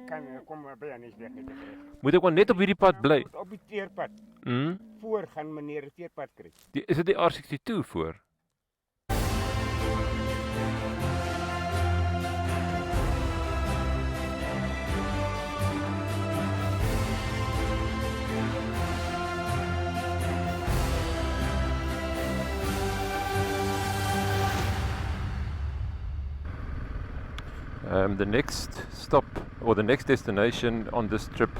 kan kom by Anysberg net terecht. Moet ek maar net op hierdie pad bly? Op die teerpad. Hmm? Voor gaan meneer die teerpad kry. Is dit die R62 voor? The next stop or the next destination on this trip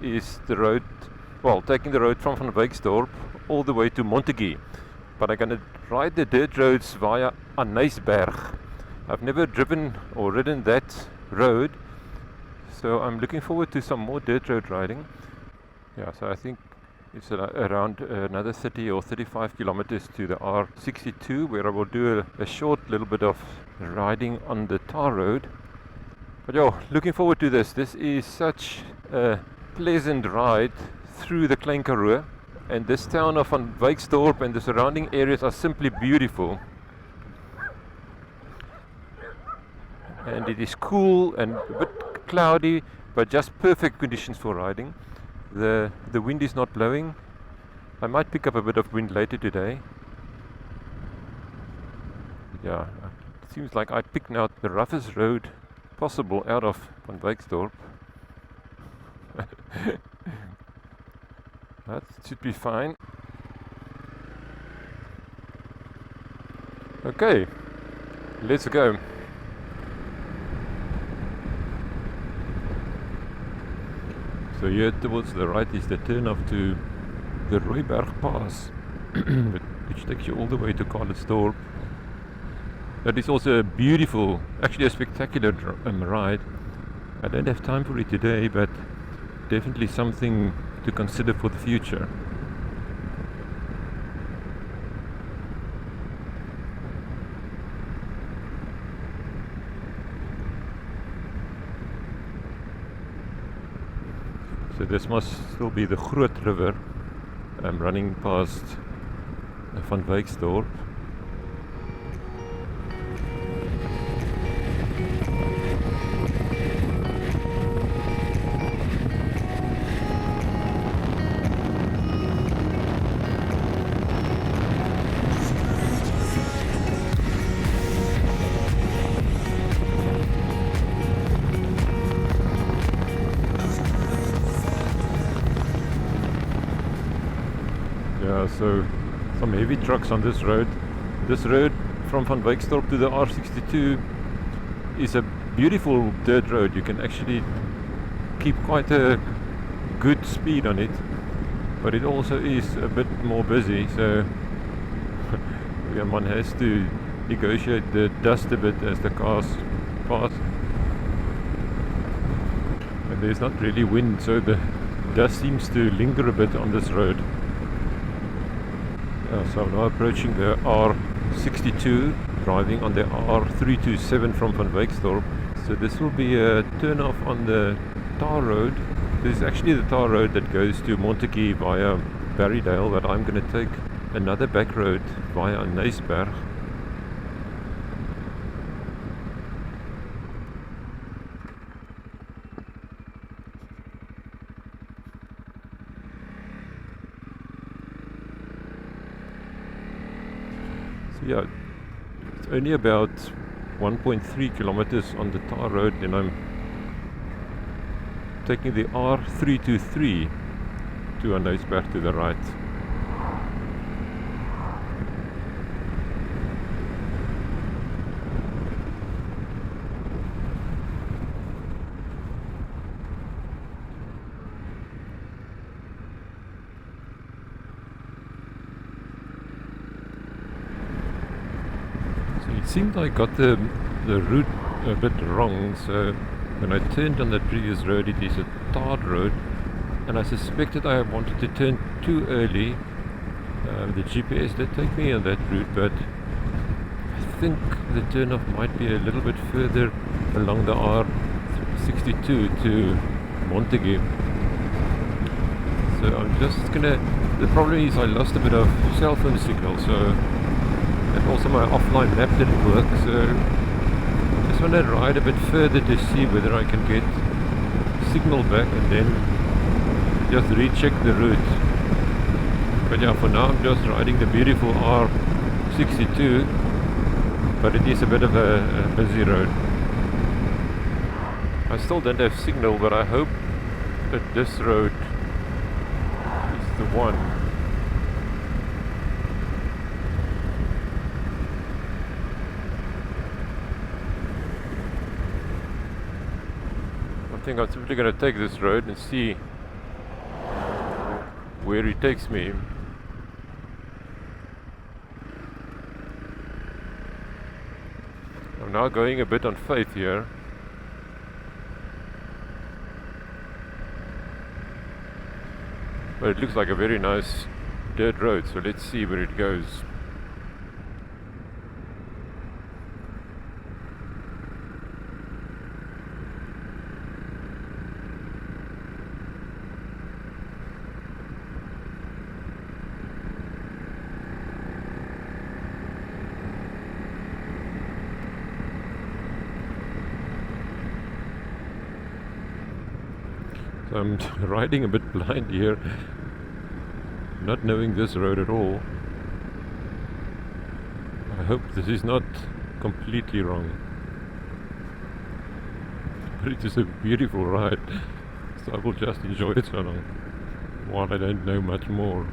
is the road, well, taking the road from Vanwyksdorp all the way to Montague. But I'm going to ride the dirt roads via Anysberg. I've never driven or ridden that road, so I'm looking forward to some more dirt road riding. Yeah, so I think it's around another 30 or 35 kilometers to the R62, where I will do a short little bit of riding on the tar road. But yo, looking forward to this. This is such a pleasant ride through the Klein Karoo, and this town of Vanwyksdorp and the surrounding areas are simply beautiful. And it is cool and a bit cloudy, but just perfect conditions for riding. The wind is not blowing. I might pick up a bit of wind later today. Yeah, it seems like I picked out the roughest road possible out of Vanwyksdorp. That should be fine. Okay, let's go. So here towards the right is the turn off to the Rooiberg Pass, which takes you all the way to Karlsdorp. That is also a beautiful, actually a spectacular ride. I don't have time for it today, but definitely something to consider for the future. So this must still be the Groot River. I'm running past Vanwyksdorp. So some heavy trucks on this road. This road from Vanwyksdorp to the R62 is a beautiful dirt road. You can actually keep quite a good speed on it, but it also is a bit more busy, so one has to negotiate the dust a bit as the cars pass. And there's not really wind, so the dust seems to linger a bit on this road. So I'm now approaching the R62, driving on the R327 from Vanwyksdorp. So this will be a turn off on the tar road. This is actually the tar road that goes to Montague via Barrydale, but I'm going to take another back road via Anysberg. Yeah, it's only about 1.3 kilometers on the tar road, and I'm taking the R323 to Anysberg to the right. It seemed I got the route a bit wrong, so when I turned on that previous road, it is a tarred road, and I suspected I wanted to turn too early. The GPS did take me on that route, but I think the turn-off might be a little bit further along the R62 to Montague. So I'm just gonna, the problem is I lost a bit of cell phone signal, so, and also my offline map didn't work, so I just want to ride a bit further to see whether I can get signal back and then just recheck the route. But yeah, for now I'm just riding the beautiful R62, but it is a bit of a busy road. I still don't have signal, but I hope that this road is the one. I think I'm simply going to take this road and see where it takes me. I'm now going a bit on faith here. But it looks like a very nice dirt road, so let's see where it goes. So I'm riding a bit blind here, not knowing this road at all. I hope this is not completely wrong. But it is a beautiful ride, so I will just enjoy it so long, while I don't know much more.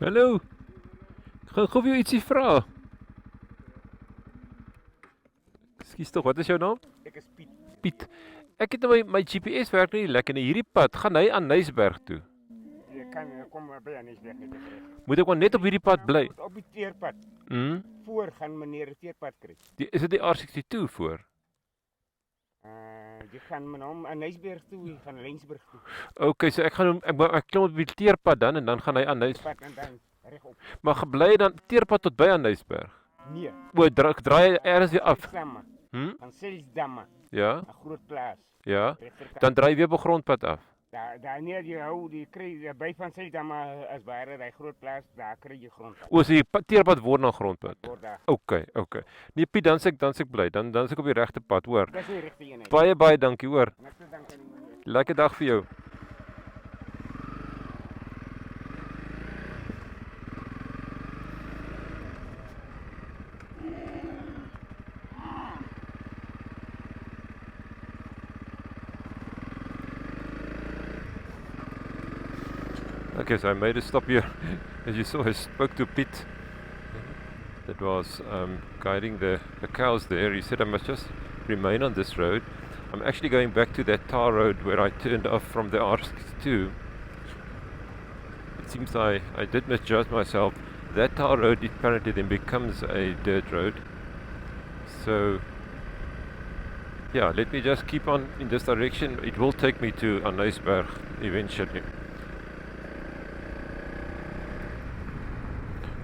Hallo, gaan gou vir jou ietsie vra. Ekskuus tog, wat is jou naam? Ek is Piet. Piet. Ek het nou my GPS werk nie lekker nie. Hierdie pad gaan hy aan Anysberg toe. Jy kan kom by Anysberg net reg. Moet ek maar net op hierdie pad bly? Op die teerpad. Mm. Voor gaan meneer die teerpad kry. Is dit die R62 voor? Jy gaan met hom Anysberg toe, jy gaan Lensburg toe. Okay, so ek klim op die teerpad dan en dan gaan hy aan Anysberg. En dan regop. Maar gebly dan teerpad tot by Anysberg? Nee. O, draai ergens weer af. Van Selsdamme. Ja. 'n Groot plaas. Ja. Dan draai jy weer op grondpad af. Daar nee, jy hou die kry by van Selsdamme as baie daai groot plaas, daar kry jy grondpad. O, so die teerpad word na grondpad. Okay. Nee Piet, dan sê ek bly. Dan is ek op die regte pad, hoor. Dis die regte een. Baie dankie, hoor. Niks te dank aan die meneer. Lekker dag vir jou. Okay, so I made a stop here. As you saw, I spoke to Piet that was guiding the cows there. He said I must just remain on this road. I'm actually going back to that tar road where I turned off from the R62. It seems I did misjudge myself. That tar road apparently then becomes a dirt road. So yeah, let me just keep on in this direction. It will take me to Anysberg eventually.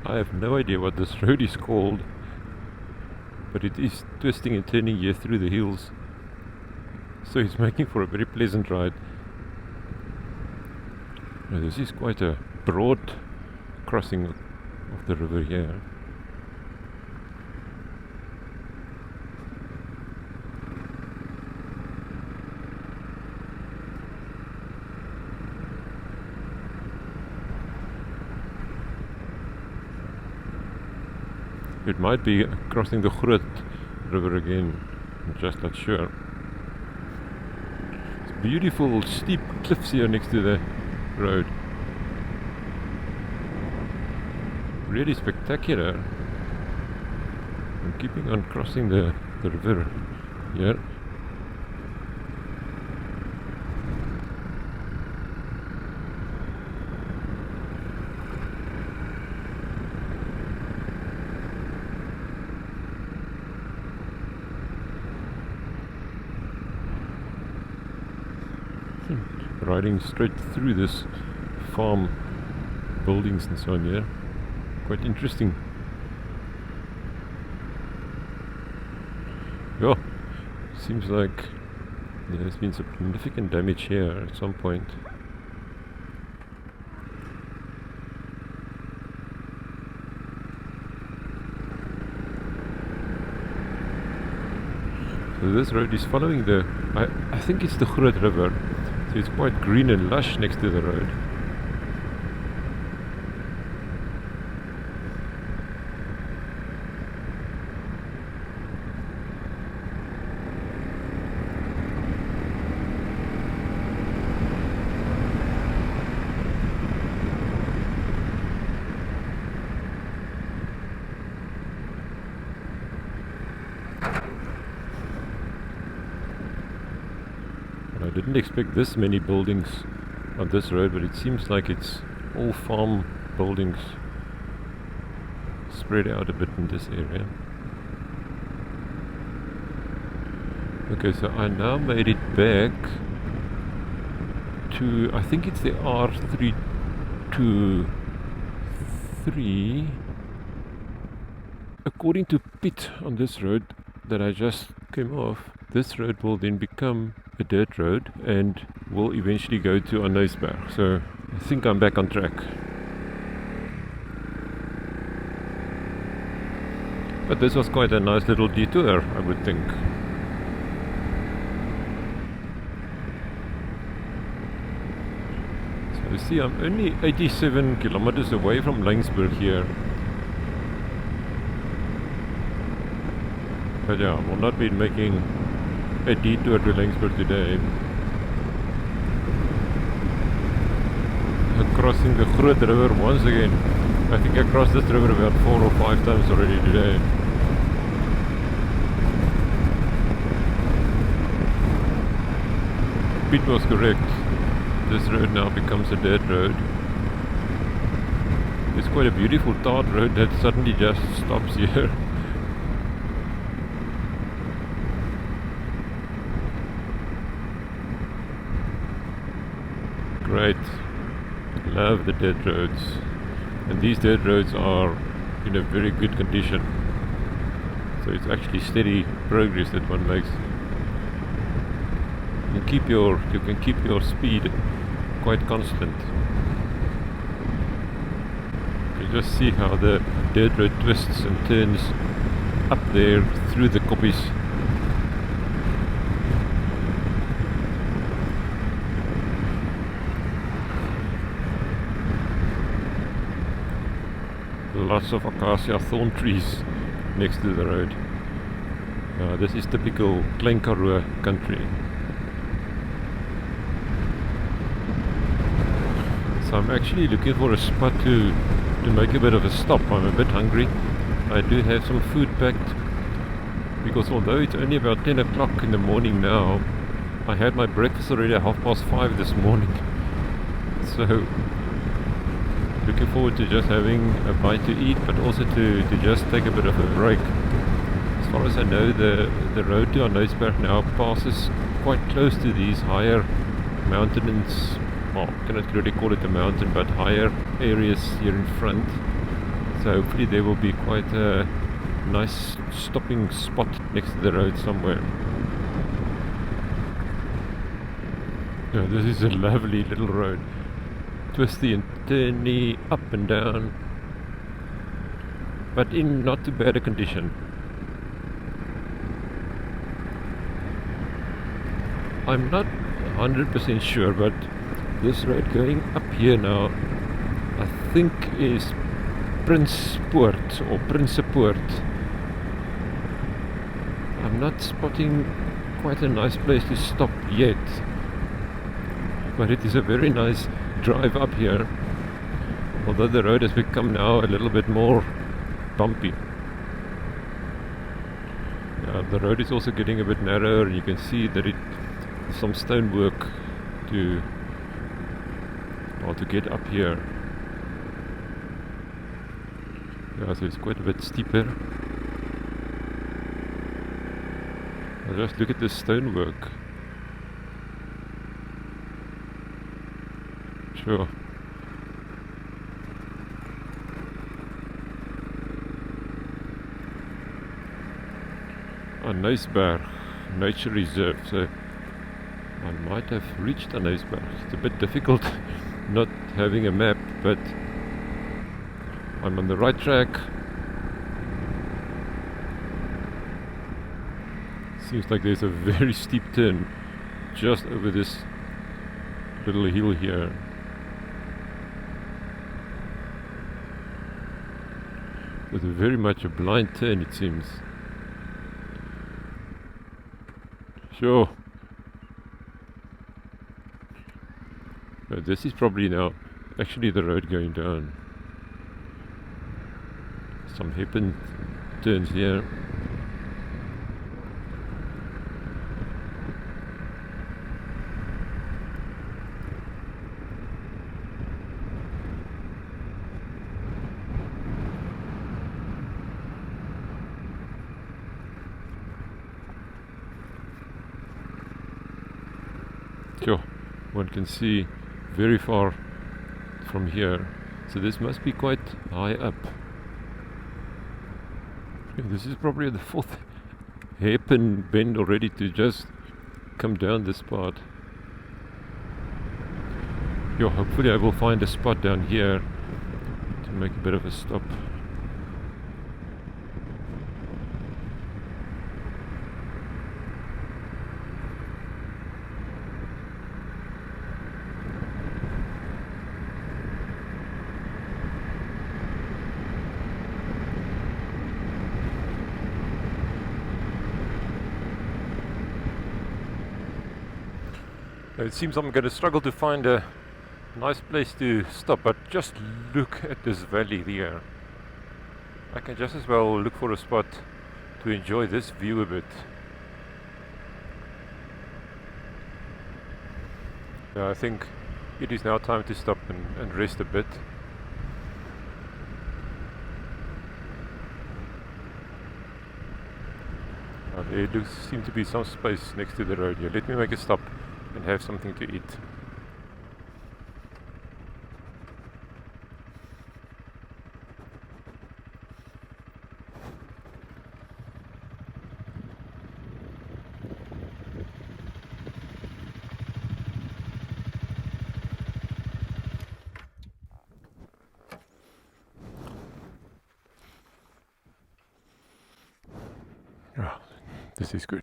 I have no idea what this road is called, but it is twisting and turning here through the hills, so it's making for a very pleasant ride. Now, this is quite a broad crossing of the river here. It might be crossing the Groot River again, I'm just not sure. It's beautiful steep cliffs here next to the road. Really spectacular. I'm keeping on crossing the river here. Riding straight through this farm buildings and so on here. Quite interesting. Yeah, seems like there has been significant damage here at some point. This road is following I think it's the Groot River, so it's quite green and lush next to the road. I didn't expect this many buildings on this road, but it seems like it's all farm buildings spread out a bit in this area. Okay, so I now made it back to, I think it's the R323. According to Pete on this road that I just came off, this road will then become a dirt road and will eventually go to Anysberg. So I think I'm back on track. But this was quite a nice little detour, I would think. So you see, I'm only 87 kilometers away from Anysberg here. But yeah, I will not be making a detour to Anysberg today. Crossing the Groot River once again. I think I crossed this river about 4 or 5 times already today. Pete was correct. This road now becomes a dirt road. It's quite a beautiful tarred road that suddenly just stops here. Great. Love the dirt roads. And these dirt roads are in a very good condition. So it's actually steady progress that one makes. You can keep your speed quite constant. You just see how the dirt road twists and turns up there through the koppies. Lots of acacia thorn trees next to the road. This is typical Klein Karoo country. So I'm actually looking for a spot to make a bit of a stop. I'm a bit hungry. I do have some food packed, because although it's only about 10 o'clock in the morning now, I had my breakfast already at 5:30 this morning. So looking forward to just having a bite to eat, but also to just take a bit of a break. As far as I know, the road to Anysberg now passes quite close to these higher mountains. Well, I cannot really call it a mountain, but higher areas here in front. So hopefully there will be quite a nice stopping spot next to the road somewhere. Yeah, this is a lovely little road. Twisty and turny, up and down, but in not too bad a condition. I'm not 100% sure, but this road going up here now, I think is Prinspoort or Prinsepoort. I'm not spotting quite a nice place to stop yet, but it is a very nice drive up here, although the road has become now a little bit more bumpy. The road is also getting a bit narrower, and you can see that there's some stonework to get up here. Yeah, so it's quite a bit steeper. Now just look at this stonework. Sure. Anysberg Nature Reserve. So I might have reached Anysberg. It's a bit difficult not having a map, but I'm on the right track. Seems like there's a very steep turn just over this little hill here. With very much a blind turn, it seems. Sure. This is probably now actually the road going down. Some hairpin turns here. Sure, one can see very far from here, so this must be quite high up. Yeah, this is probably the fourth hairpin bend already to just come down this part. Yeah, hopefully I will find a spot down here to make a bit of a stop. It seems I'm going to struggle to find a nice place to stop, but just look at this valley there. I can just as well look for a spot to enjoy this view a bit. Yeah, I think it is now time to stop and rest a bit. There does seem to be some space next to the road here. Let me make a stop and have something to eat. Ah, this is good.